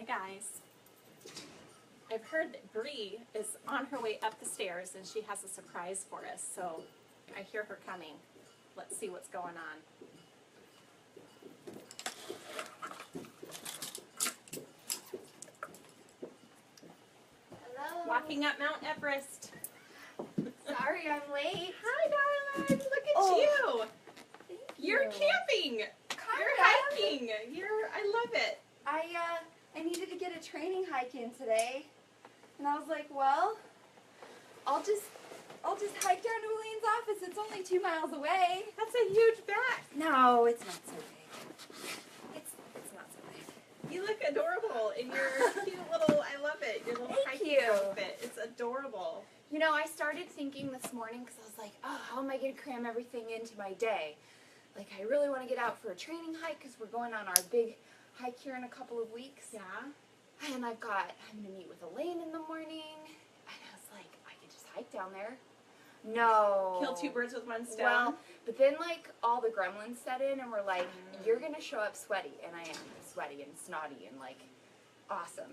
Hi guys. I've heard that Bree is on her way up the stairs and she has a surprise for us, so I hear her coming. Let's see what's going on. Hello. Walking up Mount Everest. Sorry I'm late. Hi darling, look at Oh, you. Thank You're you. camping. You're hiking. I love it. I needed to get a training hike in today, and I was like, well, I'll just hike down to Elaine's office. It's only 2 miles away. That's a huge bag. No, it's not so big. It's not so big. You look adorable in your cute little, I love it, your little Thank hiking you. outfit. It's adorable. You know, I started thinking this morning because I was like, oh, how am I going to cram everything into my day? Like, I really want to get out for a training hike because we're going on our big hike here in a couple of weeks. Yeah. And I'm going to meet with Elaine in the morning. And I was like, I could just hike down there. No. Kill two birds with one stone. Well, but then, like, all the gremlins set in and were like, you're going to show up sweaty. And I am sweaty and snotty and, like, awesome.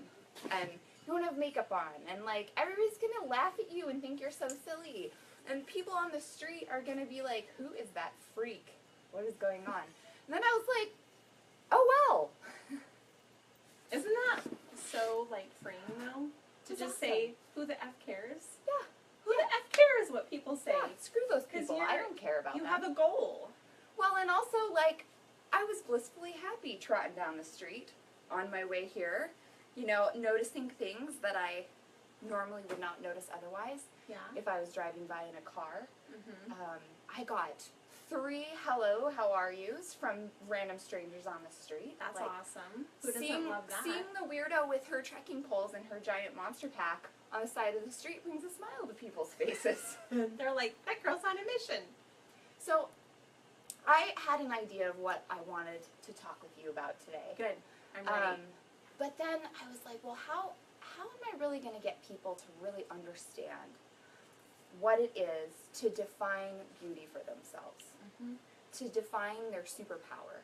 And you won't have makeup on. And, like, everybody's going to laugh at you and think you're so silly. And people on the street are going to be like, who is that freak? What is going on? And then I was like, oh, well. Isn't that so, like, freeing, though? To It's just awesome. say, who the F cares? Yeah. Who the F cares what people say? Yeah, screw those 'Cause people. I don't care about You them. have a goal. Well, and also, like, I was blissfully happy trotting down the street on my way here, you know, noticing things that I normally would not notice otherwise Yeah. if I was driving by in a car. Mm-hmm. I got 3 hello, how are yous from random strangers on the street. That's like, awesome. Who doesn't love that? Seeing the weirdo with her trekking poles and her giant monster pack on the side of the street brings a smile to people's faces. They're like, that girl's on a mission. So, I had an idea of what I wanted to talk with you about today. Good. I'm ready. But then I was like, well, how am I really going to get people to really understand what it is to define beauty for themselves, to define their superpower?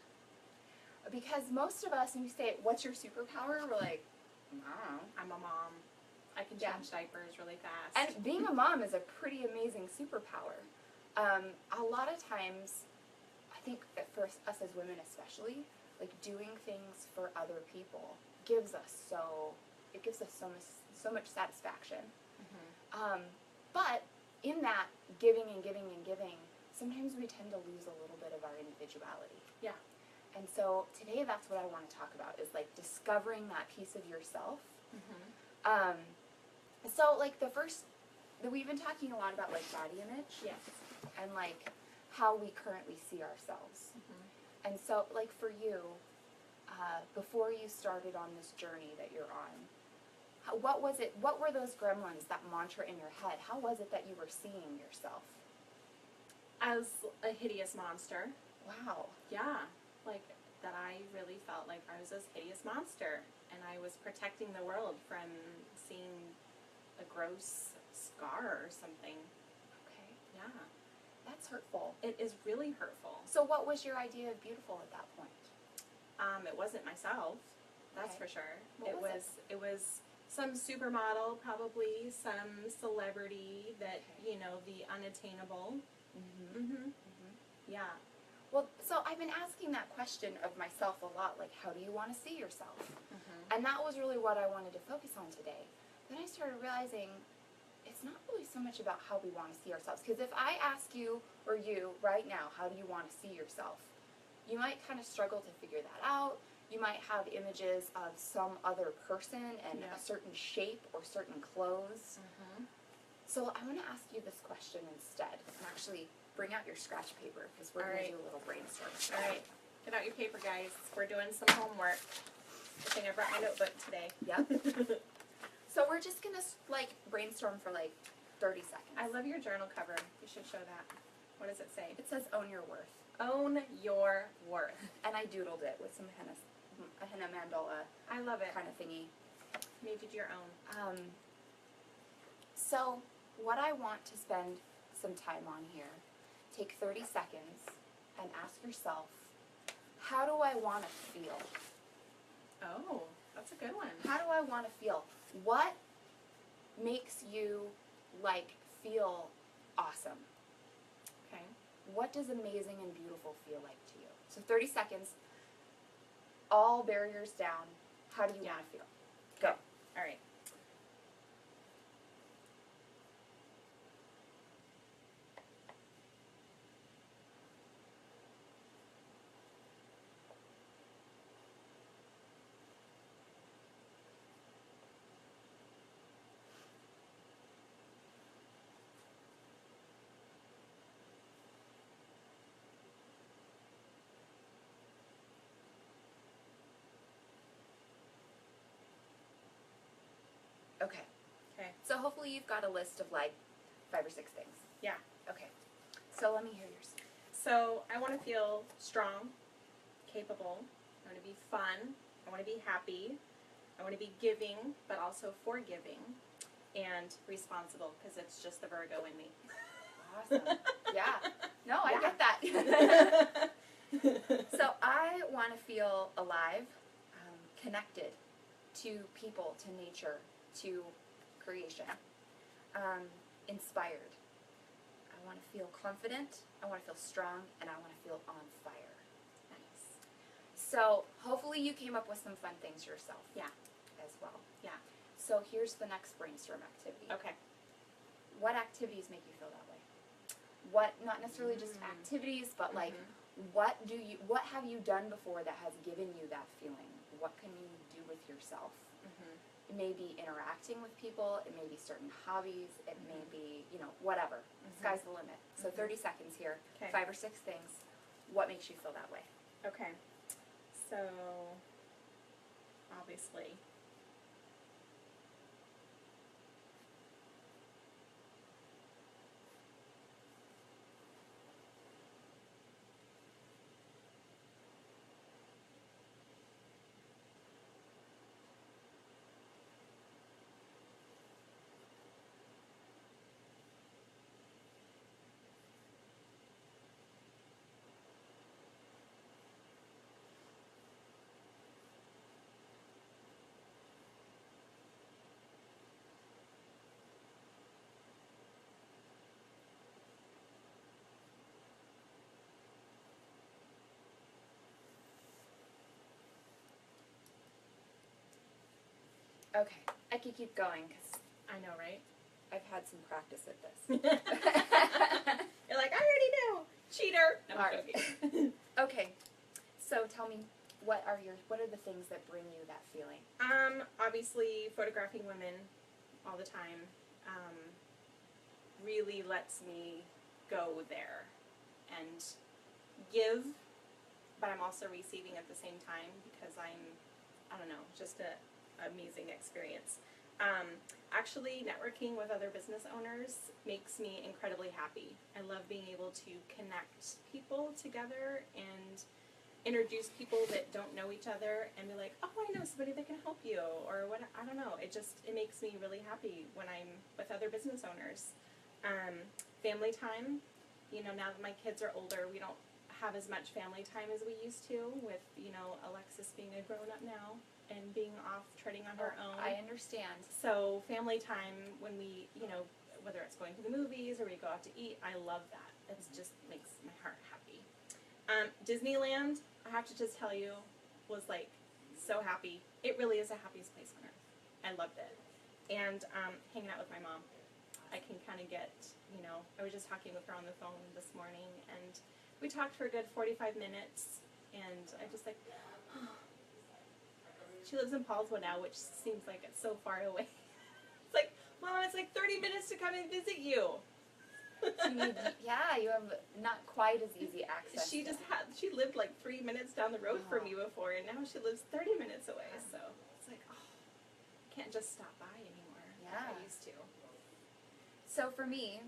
Because most of us, when you say, what's your superpower, we're like, I don't know. I'm a mom. I can Yeah. change diapers really fast. And being a mom is a pretty amazing superpower. A lot of times, I think that for us as women especially, like doing things for other people gives us so much satisfaction. But in that giving and giving and giving, sometimes we tend to lose a little bit of our individuality. Yeah. And so today that's what I want to talk about, is like discovering that piece of yourself. So like we've been talking a lot about like body image. Yes. And like how we currently see ourselves. And so like for you, before you started on this journey that you're on, what were those gremlins, that mantra in your head? How was it that you were seeing yourself? As a hideous monster. Wow. Yeah. Like, that I really felt like I was this hideous monster. And I was protecting the world from seeing a gross scar or something. Okay. Yeah. That's hurtful. It is really hurtful. So what was your idea of beautiful at that point? It wasn't myself. That's Okay. for sure. What was It was some supermodel, probably some celebrity that, you know, the unattainable. Yeah. Well, so I've been asking that question of myself a lot, like, how do you want to see yourself? And that was really what I wanted to focus on today. Then I started realizing it's not really so much about how we want to see ourselves. Because if I ask you, or you, right now, how do you want to see yourself? You might kind of struggle to figure that out. You might have images of some other person and Yeah. a certain shape or certain clothes. So I want to ask you this question instead. Actually, bring out your scratch paper because we're going to do a little brainstorm. All right. Get out your paper, guys. We're doing some homework. I think I brought my notebook today. Yep. So we're just going to, like, brainstorm for, like, 30 seconds. I love your journal cover. You should show that. What does it say? It says own your worth. Own your worth. And I doodled it with some a henna mandala I love it. kind of thingy. Made it your own. So what I want to spend some time on here, take 30 seconds and ask yourself, how do I want to feel? Oh. That's a good one. How do I want to feel? What makes you, like, feel awesome? Okay. What does amazing and beautiful feel like to you? So 30 seconds, all barriers down. How do you want to feel? Go. All right. Okay. Okay. So hopefully you've got a list of like 5 or 6 things. Yeah. Okay. So let me hear yours. So I want to feel strong, capable. I want to be fun. I want to be happy. I want to be giving, but also forgiving, and responsible, because it's just the Virgo in me. Awesome. Yeah. No, I Yeah. get that. So I want to feel alive, connected to people, to nature, to creation, inspired. I want to feel confident, I want to feel strong, and I want to feel on fire. Nice. So hopefully you came up with some fun things yourself. Yeah. As well. Yeah. So here's the next brainstorm activity. Okay. What activities make you feel that way? What, not necessarily just activities, but like, what have you done before that has given you that feeling? What can you do with yourself? It may be interacting with people, it may be certain hobbies, it may be, whatever. Sky's the limit. So 30 seconds here, Okay. 5 or 6 things. What makes you feel that way? Okay. So, obviously, Okay, I could keep going because I know, right? I've had some practice at this. You're like, I already know, cheater. No, I'm All right. joking. Okay, so tell me, what are the things that bring you that feeling? Obviously, photographing women all the time really lets me go there and give, but I'm also receiving at the same time because I don't know, just an amazing experience. Actually, networking with other business owners makes me incredibly happy. I love being able to connect people together and introduce people that don't know each other and be like, oh, I know somebody that can help you, or what, I don't know. It makes me really happy when I'm with other business owners. Family time, now that my kids are older, we don't have as much family time as we used to with, Alexis being a grown-up now and being off treading on her own. I understand. So family time when we, whether it's going to the movies or we go out to eat, I love that. It just makes my heart happy. Disneyland, I have to just tell you, was like so happy. It really is the happiest place on earth. I loved it. And hanging out with my mom, I can kind of get, I was just talking with her on the phone this morning, and we talked for a good 45 minutes, and I just like, she lives in Paulsville now, which seems like it's so far away. It's like, Mom, it's like 30 minutes to come and visit you. You have not quite as easy access. She lived like 3 minutes down the road from me before, and now she lives 30 minutes away. So it's like, I can't just stop by anymore like I used to. So for me,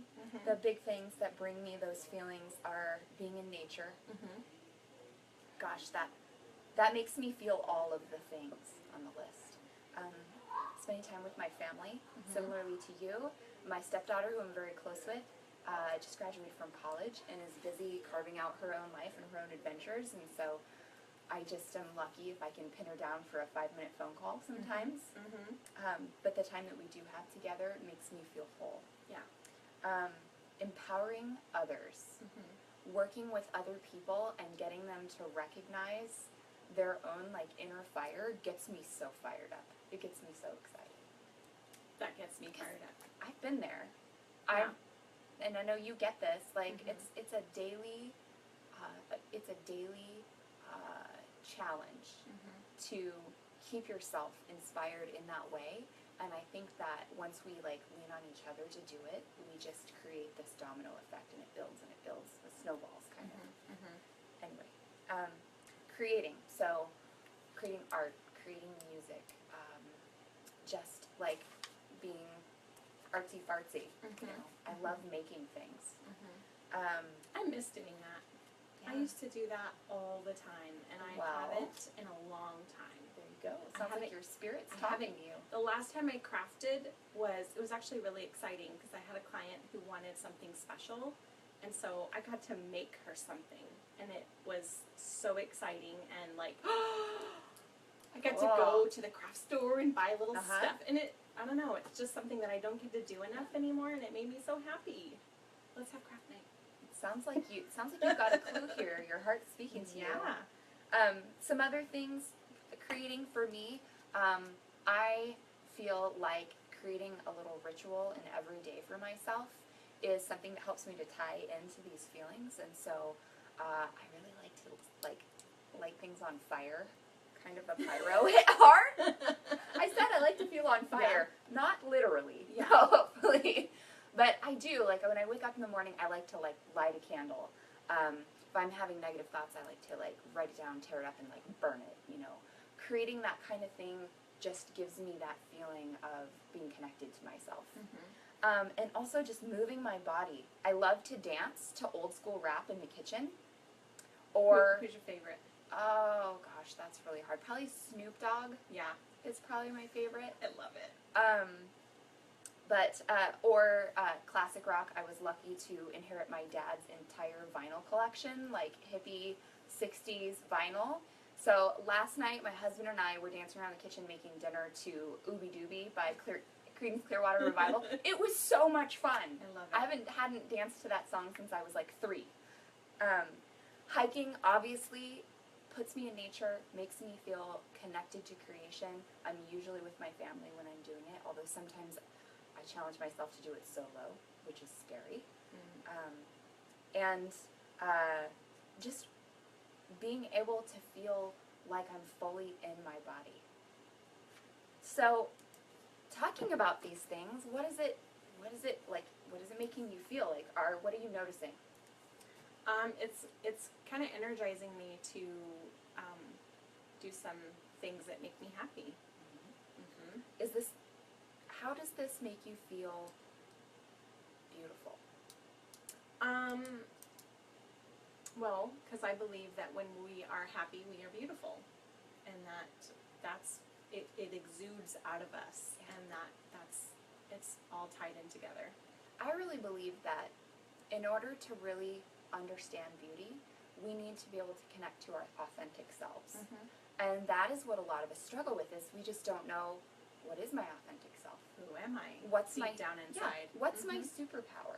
the big things that bring me those feelings are being in nature. Gosh, that makes me feel all of the things on the list. Spending time with my family, similarly to you. My stepdaughter, who I'm very close with, just graduated from college and is busy carving out her own life and her own adventures, and so I just am lucky if I can pin her down for a 5-minute phone call sometimes. But the time that we do have together makes me feel whole. Yeah. Empowering others, working with other people and getting them to recognize their own like inner fire gets me so fired up. It gets me so excited. That gets me fired up. I've been there. Yeah. And I know you get this. Like it's a daily challenge to keep yourself inspired in that way. And I think that once we like lean on each other to do it, we just create this domino effect, and it builds the snowballs kind of. Anyway, creating. So creating art, creating music, just like being artsy fartsy. You know, I love making things. I miss doing that. Yeah. I used to do that all the time, and I haven't in a long time. There you go. Sounds like your spirit's talking to you. The last time I crafted was actually really exciting because I had a client who wanted something special, and so I got to make her something, and it was so exciting, and like I got to go to the craft store and buy little stuff, and I don't know, it's just something that I don't get to do enough anymore, and it made me so happy. Let's have craft night. Sounds like you've got a clue here. Your heart's speaking to you. Some other things, creating for me, I feel like creating a little ritual in every day for myself is something that helps me to tie into these feelings. And so I really like to light things on fire, kind of a pyro hard. I said I like to feel on fire, not literally, hopefully. But I do, like when I wake up in the morning, I like to like light a candle. If I'm having negative thoughts, I like to like write it down, tear it up, and like burn it, you know. Creating that kind of thing just gives me that feeling of being connected to myself. And also just moving my body. I love to dance to old school rap in the kitchen. Or who's your favorite? Oh gosh, that's really hard. Probably Snoop Dogg. Yeah. Is probably my favorite. I love it. Or classic rock. I was lucky to inherit my dad's entire vinyl collection, like hippie 60s vinyl. So last night, my husband and I were dancing around the kitchen making dinner to Ooby Dooby by Creedence Clearwater Revival. It was so much fun. I love it. I hadn't danced to that song since I was like 3. Hiking, obviously, puts me in nature, makes me feel connected to creation. I'm usually with my family when I'm doing it, although sometimes I challenge myself to do it solo, which is scary. Just being able to feel like I'm fully in my body. So, talking about these things, what is it making you feel? Like, what are you noticing? It's kind of energizing me to do some things that make me happy. How does this make you feel beautiful? Well, because I believe that when we are happy, we are beautiful, and it exudes out of us, and it's all tied in together. I really believe that in order to really understand beauty, we need to be able to connect to our authentic selves. And that is what a lot of us struggle with, is we just don't know, what is my authentic self? Who am I? What's deep my down inside? Yeah, what's my superpower?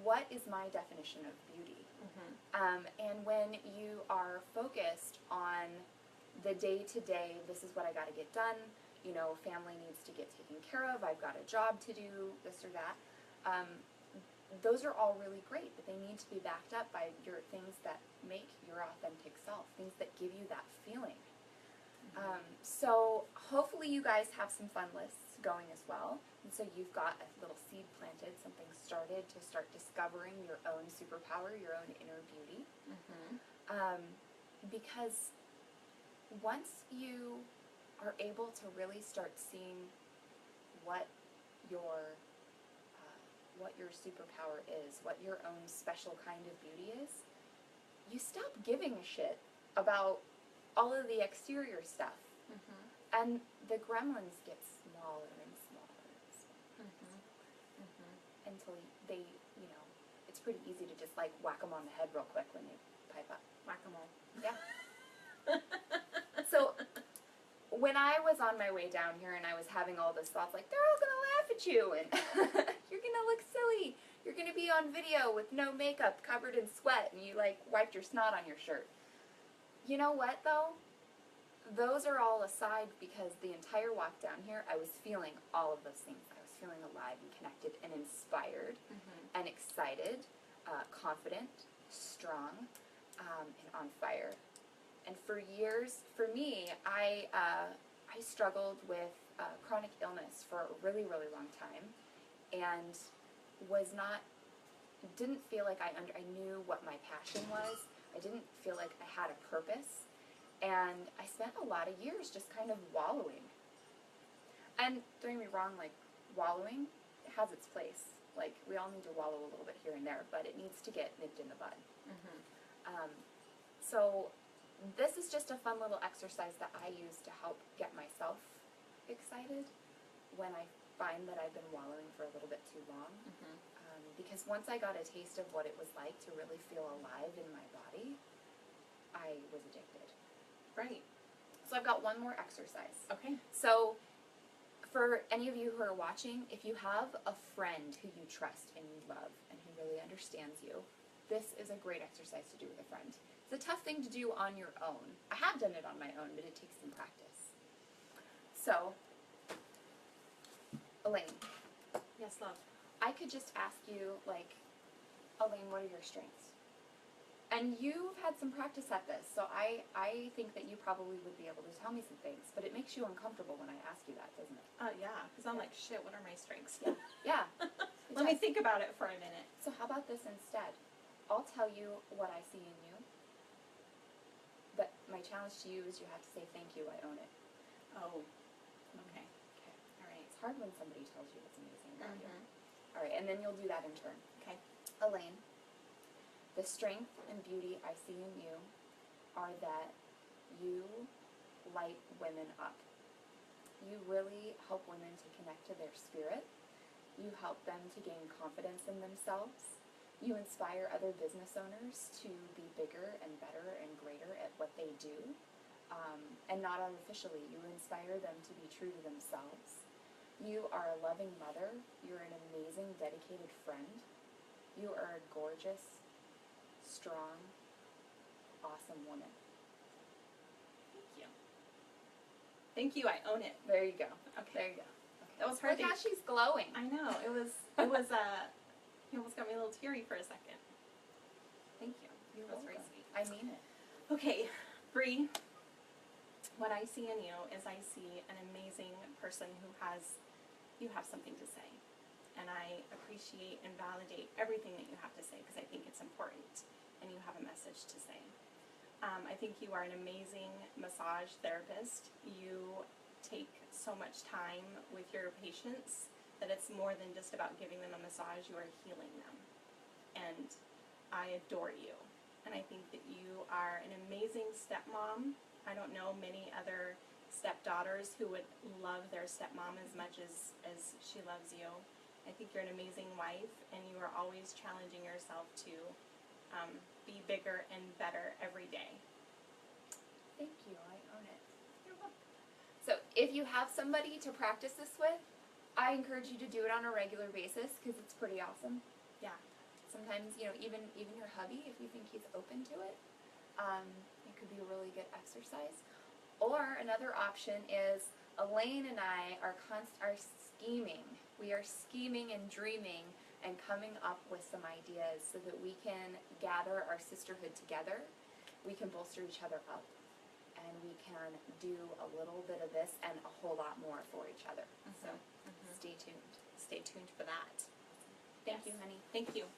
What is my definition of beauty? And when you are focused on the day-to-day, this is what I got to get done, you know, family needs to get taken care of, I've got a job to do, this or that, those are all really great, but they need to be backed up by your things that make your authentic self, things that give you that feeling. So hopefully you guys have some fun lists going as well. And so you've got a little seed planted, something started to start discovering your own superpower, your own inner beauty. Because once you are able to really start seeing what your superpower is, what your own special kind of beauty is, you stop giving a shit about all of the exterior stuff. And the gremlins get smaller and smaller and smaller until they, you know, it's pretty easy to just like whack them on the head real quick when they pipe up. Whack-a-mole. Yeah. when I was on my way down here and I was having all this thoughts like, they're all going to laugh at you and you're going to look silly. You're going to be on video with no makeup, covered in sweat, and you like wiped your snot on your shirt. You know what though? Those are all aside because the entire walk down here, I was feeling all of those things. I was feeling alive and connected and inspired and excited, confident, strong, and on fire. And for years, for me, I struggled with chronic illness for a really, really long time, and didn't feel like I knew what my passion was. I didn't feel like I had a purpose, and I spent a lot of years just kind of wallowing. And don't get me wrong, like wallowing has its place. Like we all need to wallow a little bit here and there, but it needs to get nipped in the bud. So this is just a fun little exercise that I use to help get myself excited when I find that I've been wallowing for a little bit too long. Because once I got a taste of what it was like to really feel alive in my body, I was addicted. Right. So I've got one more exercise. Okay. So for any of you who are watching, if you have a friend who you trust and you love and who really understands you, this is a great exercise to do with a friend. It's a tough thing to do on your own. I have done it on my own, but it takes some practice. So, Elaine. Yes, love. I could just ask you, like, Elaine, what are your strengths? And you've had some practice at this, so I think that you probably would be able to tell me some things, but it makes you uncomfortable when I ask you that, doesn't it? Yeah, because I'm like, shit, what are my strengths? Yeah. Let me think about it for a minute. So how about this instead? I'll tell you what I see in you, but my challenge to you is you have to say, thank you, I own it. Oh, okay. Okay. All right. It's hard when somebody tells you what's amazing about you. All right, and then you'll do that in turn. Okay. Elaine, the strength and beauty I see in you are that you light women up. You really help women to connect to their spirit. You help them to gain confidence in themselves. You inspire other business owners to be bigger and better and greater at what they do. And not artificially, you inspire them to be true to themselves. You are a loving mother. You're an amazing, dedicated friend. You are a gorgeous, strong, awesome woman. Thank you. Thank you, I own it. There you go. Okay. There you go. Okay. That was hard Look to... how she's glowing. I know. It was, you almost got me a little teary for a second. Thank you. That was very sweet. I mean it. Okay, Bree, what I see in you is I see an amazing person who you have something to say. And I appreciate and validate everything that you have to say because I think it's important and you have a message to say. I think you are an amazing massage therapist. You take so much time with your patients that it's more than just about giving them a massage, you are healing them. And I adore you. And I think that you are an amazing stepmom. I don't know many other stepdaughters who would love their stepmom as much as she loves you. I think you're an amazing wife, and you are always challenging yourself to be bigger and better every day. Thank you. I own it. You're welcome. So if you have somebody to practice this with, I encourage you to do it on a regular basis because it's pretty awesome. Yeah. Sometimes, you know, even your hubby, if you think he's open to it, it could be a really good exercise. Or another option is Elaine and I are scheming. We are scheming and dreaming and coming up with some ideas so that we can gather our sisterhood together. We can bolster each other up. And we can do a little bit of this and a whole lot more for each other. So stay tuned. Stay tuned for that. Thank you, honey. Thank you.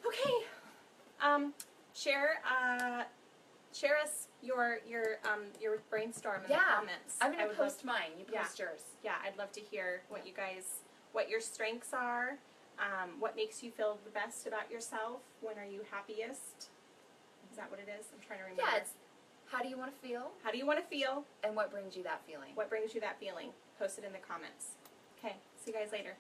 Okay. Share us your brainstorm in the comments. I'm gonna post mine. You post yours. Yeah, I'd love to hear what your strengths are, what makes you feel the best about yourself, when are you happiest? Is that what it is? I'm trying to remember. Yeah, it's how do you want to feel? How do you want to feel? And what brings you that feeling? What brings you that feeling? Post it in the comments. Okay, see you guys later.